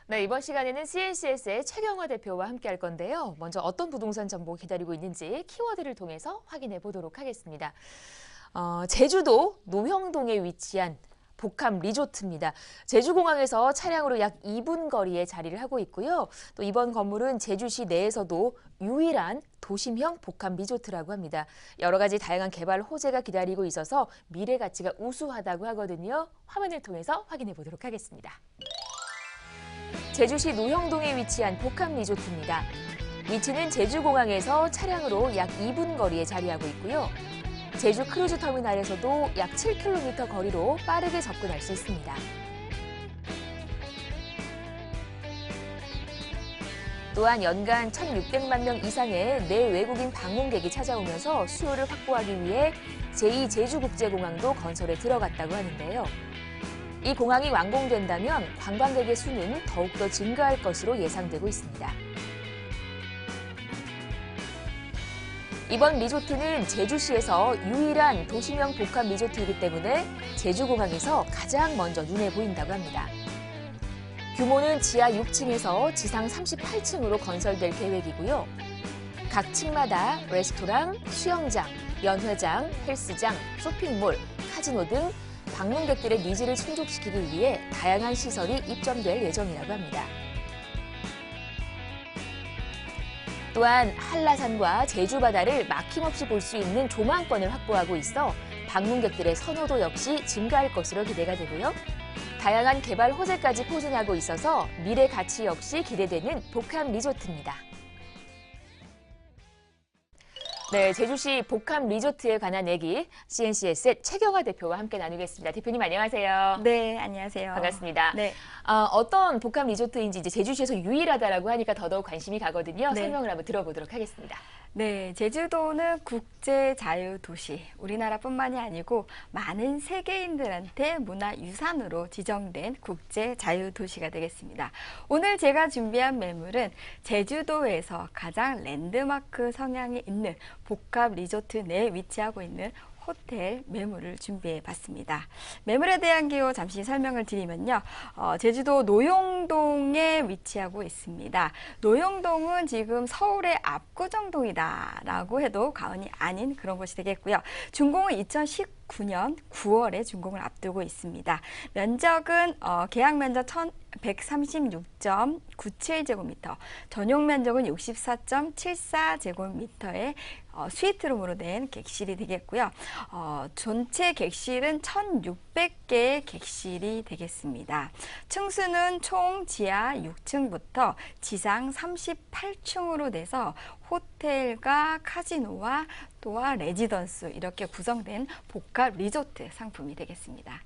네, 이번 시간에는 CNCS의 최경화 대표와 함께 할 건데요. 먼저 어떤 부동산 정보 기다리고 있는지 키워드를 통해서 확인해 보도록 하겠습니다. 제주도 노형동에 위치한 복합 리조트입니다. 제주공항에서 차량으로 약 2분 거리에 자리를 하고 있고요. 또 이번 건물은 제주시 내에서도 유일한 도심형 복합 리조트라고 합니다. 여러 가지 다양한 개발 호재가 기다리고 있어서 미래 가치가 우수하다고 하거든요. 화면을 통해서 확인해 보도록 하겠습니다. 제주시 노형동에 위치한 복합 리조트입니다. 위치는 제주공항에서 차량으로 약 2분 거리에 자리하고 있고요. 제주 크루즈 터미널에서도 약 7km 거리로 빠르게 접근할 수 있습니다. 또한 연간 1,600만 명 이상의 내외국인 방문객이 찾아오면서 수요를 확보하기 위해 제2제주국제공항도 건설에 들어갔다고 하는데요. 이 공항이 완공된다면 관광객의 수는 더욱더 증가할 것으로 예상되고 있습니다. 이번 리조트는 제주시에서 유일한 도심형 복합 리조트이기 때문에 제주공항에서 가장 먼저 눈에 보인다고 합니다. 규모는 지하 6층에서 지상 38층으로 건설될 계획이고요. 각 층마다 레스토랑, 수영장, 연회장, 헬스장, 쇼핑몰, 카지노 등 방문객들의 니즈를 충족시키기 위해 다양한 시설이 입점될 예정이라고 합니다. 또한 한라산과 제주 바다를 막힘없이 볼 수 있는 조망권을 확보하고 있어 방문객들의 선호도 역시 증가할 것으로 기대가 되고요. 다양한 개발 호재까지 포진하고 있어서 미래 가치 역시 기대되는 복합 리조트입니다. 네, 제주시 복합 리조트에 관한 얘기 CNCS의 최경화 대표와 함께 나누겠습니다. 대표님 안녕하세요. 네, 안녕하세요. 반갑습니다. 네. 어떤 복합 리조트인지 이제 제주시에서 유일하다라고 하니까 더더욱 관심이 가거든요. 네. 설명을 한번 들어보도록 하겠습니다. 네, 제주도는 국제 자유 도시, 우리나라뿐만이 아니고 많은 세계인들한테 문화유산으로 지정된 국제 자유 도시가 되겠습니다. 오늘 제가 준비한 매물은 제주도에서 가장 랜드마크 성향이 있는 복합 리조트 내에 위치하고 있는 호텔 매물을 준비해 봤습니다. 매물에 대한 기호 잠시 설명을 드리면요. 제주도 노용동에 위치하고 있습니다. 노용동은 지금 서울의 압구정동이다라고 해도 과언이 아닌 그런 곳이 되겠고요. 준공은 2019년 9월에 준공을 앞두고 있습니다. 면적은 계약 면적 1,136.97제곱미터, 전용 면적은 64.74제곱미터의 스위트룸으로 된 객실이 되겠고요. 전체 객실은 1,600개의 객실이 되겠습니다. 층수는 총 지하 6층부터 지상 38층으로 돼서 호텔과 카지노와 또한 레지던스 이렇게 구성된 복합 리조트 상품이 되겠습니다.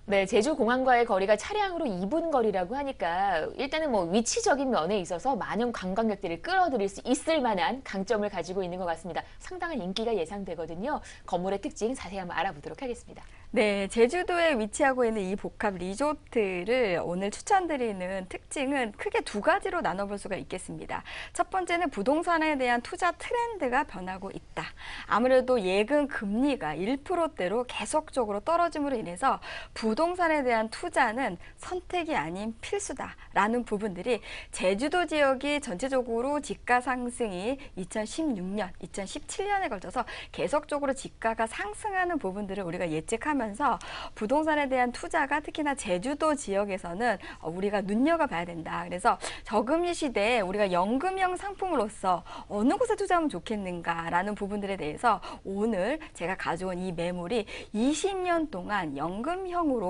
네, 제주공항과의 거리가 차량으로 2분 거리라고 하니까 일단은 뭐 위치적인 면에 있어서 많은 관광객들을 끌어들일 수 있을 만한 강점을 가지고 있는 것 같습니다. 상당한 인기가 예상되거든요. 건물의 특징 자세히 한번 알아보도록 하겠습니다. 네, 제주도에 위치하고 있는 이 복합 리조트를 오늘 추천드리는 특징은 크게 두 가지로 나눠볼 수가 있겠습니다. 첫 번째는 부동산에 대한 투자 트렌드가 변하고 있다. 아무래도 예금 금리가 1%대로 계속적으로 떨어짐으로 인해서 부동산에 대한 투자는 선택이 아닌 필수다라는 부분들이 제주도 지역이 전체적으로 집가 상승이 2016년, 2017년에 걸쳐서 계속적으로 집가가 상승하는 부분들을 우리가 예측하면서 부동산에 대한 투자가 특히나 제주도 지역에서는 우리가 눈여겨봐야 된다. 그래서 저금리 시대에 우리가 연금형 상품으로서 어느 곳에 투자하면 좋겠는가라는 부분들에 대해서 오늘 제가 가져온 이 매물이 20년 동안 연금형으로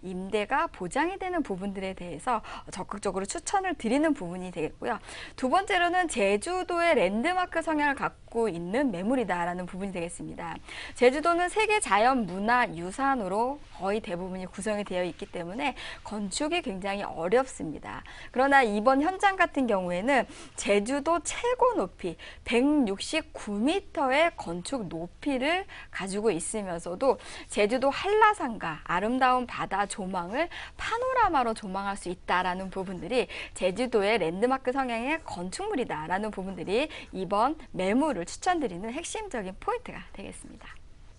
임대가 보장이 되는 부분들에 대해서 적극적으로 추천을 드리는 부분이 되겠고요. 두 번째로는 제주도의 랜드마크 성향을 갖고 있는 매물이다라는 부분이 되겠습니다. 제주도는 세계 자연 문화 유산으로 거의 대부분이 구성이 되어 있기 때문에 건축이 굉장히 어렵습니다. 그러나 이번 현장 같은 경우에는 제주도 최고 높이 169m의 건축 높이를 가지고 있으면서도 제주도 한라산과 아름다운 바다 조망을 파노라마로 조망할 수 있다라는 부분들이 제주도의 랜드마크 성향의 건축물이다라는 부분들이 이번 매물을 추천드리는 핵심적인 포인트가 되겠습니다.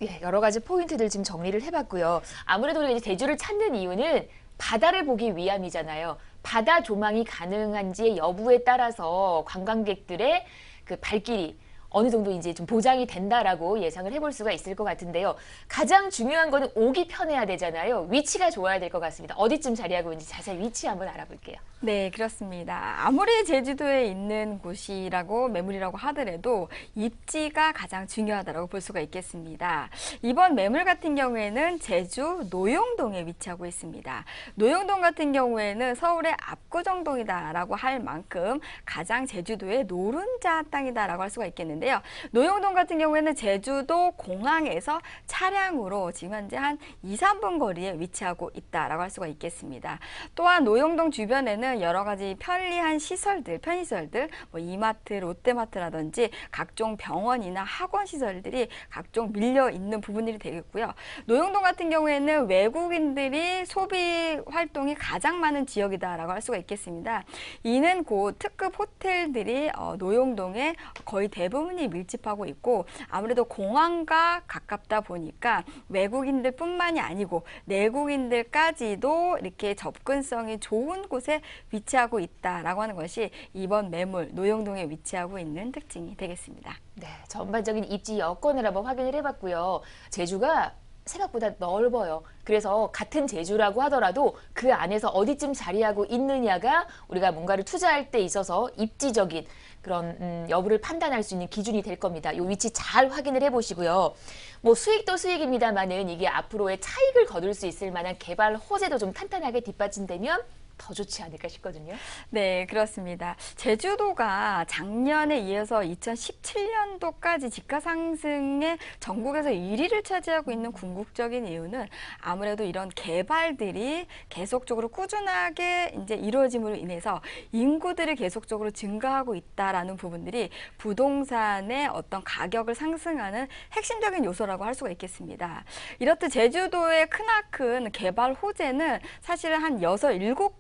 예, 여러 가지 포인트들 지금 정리를 해봤고요. 아무래도 우리가 이제 제주를 찾는 이유는 바다를 보기 위함이잖아요. 바다 조망이 가능한지의 여부에 따라서 관광객들의 그 발길이 어느 정도 이제 좀 보장이 된다라고 예상을 해볼 수가 있을 것 같은데요. 가장 중요한 거는 오기 편해야 되잖아요. 위치가 좋아야 될 것 같습니다. 어디쯤 자리하고 있는지 자세히 위치 한번 알아볼게요. 네, 그렇습니다. 아무리 제주도에 있는 곳이라고 매물이라고 하더라도 입지가 가장 중요하다고 볼 수가 있겠습니다. 이번 매물 같은 경우에는 제주 노용동에 위치하고 있습니다. 노용동 같은 경우에는 서울의 압구정동이다라고 할 만큼 가장 제주도의 노른자 땅이다라고 할 수가 있겠는데요. 노용동 같은 경우에는 제주도 공항에서 차량으로 지금 현재 한 2, 3분 거리에 위치하고 있다라고 할 수가 있겠습니다. 또한 노용동 주변에는 여러 가지 편리한 시설들, 편의시설들, 뭐 이마트, 롯데마트라든지 각종 병원이나 학원 시설들이 각종 밀려 있는 부분들이 되겠고요. 노용동 같은 경우에는 외국인들이 소비 활동이 가장 많은 지역이다라고 할 수가 있겠습니다. 이는 곧 특급 호텔들이 노용동에 거의 대부분이 밀집하고 있고 아무래도 공항과 가깝다 보니까 외국인들뿐만이 아니고 내국인들까지도 이렇게 접근성이 좋은 곳에 위치하고 있다라고 하는 것이 이번 매물 노용동에 위치하고 있는 특징이 되겠습니다. 네, 전반적인 입지 여건을 한번 확인을 해봤고요. 제주가 생각보다 넓어요. 그래서 같은 제주라고 하더라도 그 안에서 어디쯤 자리하고 있느냐가 우리가 뭔가를 투자할 때 있어서 입지적인 그런 여부를 판단할 수 있는 기준이 될 겁니다. 이 위치 잘 확인을 해보시고요. 뭐 수익도 수익입니다만은 이게 앞으로의 차익을 거둘 수 있을 만한 개발 호재도 좀 탄탄하게 뒷받침되면 더 좋지 않을까 싶거든요. 네, 그렇습니다. 제주도가 작년에 이어서 2017년도까지 집가 상승에 전국에서 1위를 차지하고 있는 궁극적인 이유는 아무래도 이런 개발들이 계속적으로 꾸준하게 이제 이루어짐으로 인해서 인구들이 계속적으로 증가하고 있다라는 부분들이 부동산의 어떤 가격을 상승하는 핵심적인 요소라고 할 수가 있겠습니다. 이렇듯 제주도의 크나큰 개발 호재는 사실은 한 6,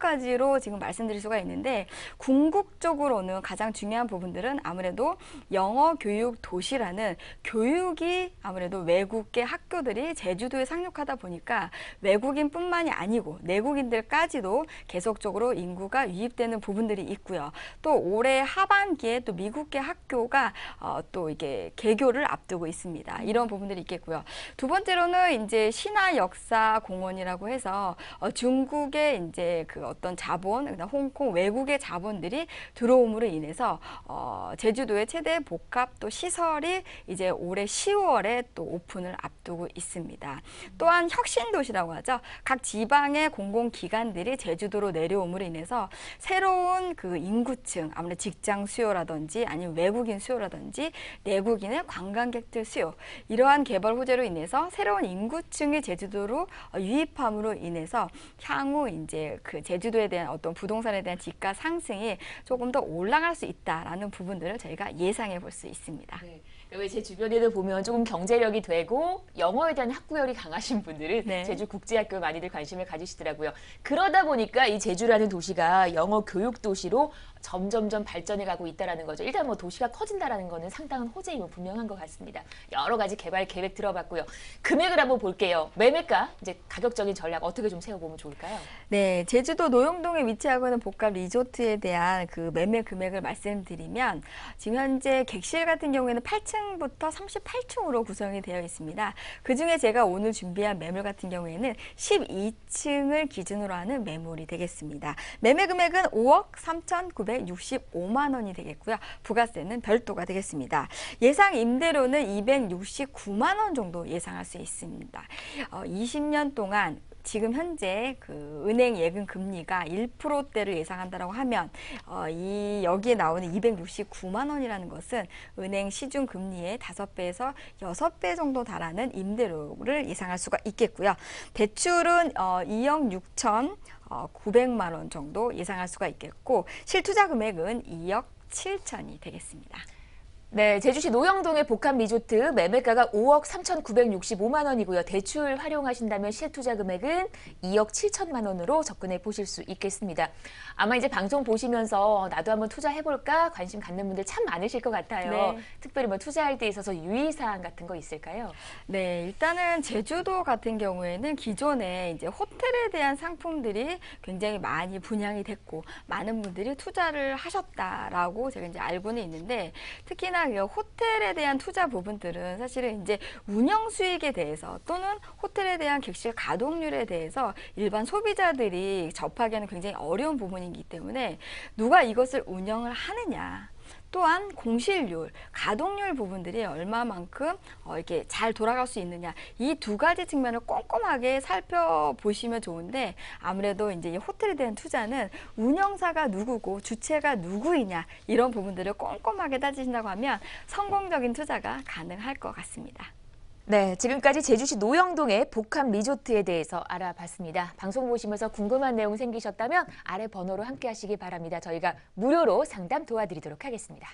7가지로 지금 말씀드릴 수가 있는데 궁극적으로는 가장 중요한 부분들은 아무래도 영어 교육 도시라는 교육이 아무래도 외국계 학교들이 제주도에 상륙하다 보니까 외국인뿐만이 아니고 내국인들까지도 계속적으로 인구가 유입되는 부분들이 있고요. 또 올해 하반기에 또 미국계 학교가 또 이게 개교를 앞두고 있습니다. 이런 부분들이 있겠고요. 두 번째로는 이제 신화역사공원이라고 해서 중국의 이제 그 어떤 자본, 홍콩 외국의 자본들이 들어옴으로 인해서 제주도의 최대 복합 또 시설이 이제 올해 10월에 또 오픈을 앞두고 있습니다. 또한 혁신도시라고 하죠. 각 지방의 공공기관들이 제주도로 내려옴으로 인해서 새로운 그 인구층, 아무래도 직장 수요라든지 아니면 외국인 수요라든지 내국인의 관광객들 수요, 이러한 개발 호재로 인해서 새로운 인구층이 제주도로 유입함으로 인해서 향후 이제 그 제주도에 대한 어떤 부동산에 대한 집가 상승이 조금 더 올라갈 수 있다라는 부분들을 저희가 예상해 볼 수 있습니다. 네. 왜 제 주변에도 보면 조금 경제력이 되고 영어에 대한 학구열이 강하신 분들은 네. 제주국제학교에 많이들 관심을 가지시더라고요. 그러다 보니까 이 제주라는 도시가 영어 교육 도시로 점점점 발전해 가고 있다는 거죠. 일단 뭐 도시가 커진다는 거는 상당한 호재임은 분명한 것 같습니다. 여러 가지 개발 계획 들어봤고요. 금액을 한번 볼게요. 매매가, 이제 가격적인 전략 어떻게 좀 세워보면 좋을까요? 네, 제주도 노용동에 위치하고 있는 복합 리조트에 대한 그 매매 금액을 말씀드리면 지금 현재 객실 같은 경우에는 8층부터 38층으로 구성이 되어 있습니다. 그중에 제가 오늘 준비한 매물 같은 경우에는 12층을 기준으로 하는 매물이 되겠습니다. 매매 금액은 5억 3,965만 원이 되겠고요. 부가세는 별도가 되겠습니다. 예상 임대료는 269만 원 정도 예상할 수 있습니다. 20년 동안 지금 현재 그 은행 예금 금리가 1%대를 예상한다고 하면 여기에 나오는 269만 원이라는 것은 은행 시중 금리의 5배에서 6배 정도 달하는 임대료를 예상할 수가 있겠고요. 대출은 2억 6,900만 원 정도 예상할 수가 있겠고 실투자 금액은 2억 7천이 되겠습니다. 네, 제주시 노영동의 복합 리조트 매매가가 5억 3,965만 원이고요. 대출 활용하신다면 실투자 금액은 2억 7천만 원으로 접근해 보실 수 있겠습니다. 아마 이제 방송 보시면서 나도 한번 투자해볼까 관심 갖는 분들 참 많으실 것 같아요. 네. 특별히 뭐 투자할 때 있어서 유의사항 같은 거 있을까요? 네, 일단은 제주도 같은 경우에는 기존에 이제 호텔에 대한 상품들이 굉장히 많이 분양이 됐고 많은 분들이 투자를 하셨다라고 제가 이제 알고는 있는데 특히나 이 호텔에 대한 투자 부분들은 사실은 이제 운영 수익에 대해서 또는 호텔에 대한 객실 가동률에 대해서 일반 소비자들이 접하기에는 굉장히 어려운 부분이기 때문에 누가 이것을 운영을 하느냐. 또한 공실률, 가동률 부분들이 얼마만큼 이렇게 잘 돌아갈 수 있느냐 이 두 가지 측면을 꼼꼼하게 살펴보시면 좋은데 아무래도 이제 이 호텔에 대한 투자는 운영사가 누구고 주체가 누구이냐 이런 부분들을 꼼꼼하게 따지신다고 하면 성공적인 투자가 가능할 것 같습니다. 네, 지금까지 제주시 노영동의 복합 리조트에 대해서 알아봤습니다. 방송 보시면서 궁금한 내용 생기셨다면 아래 번호로 함께 하시기 바랍니다. 저희가 무료로 상담 도와드리도록 하겠습니다.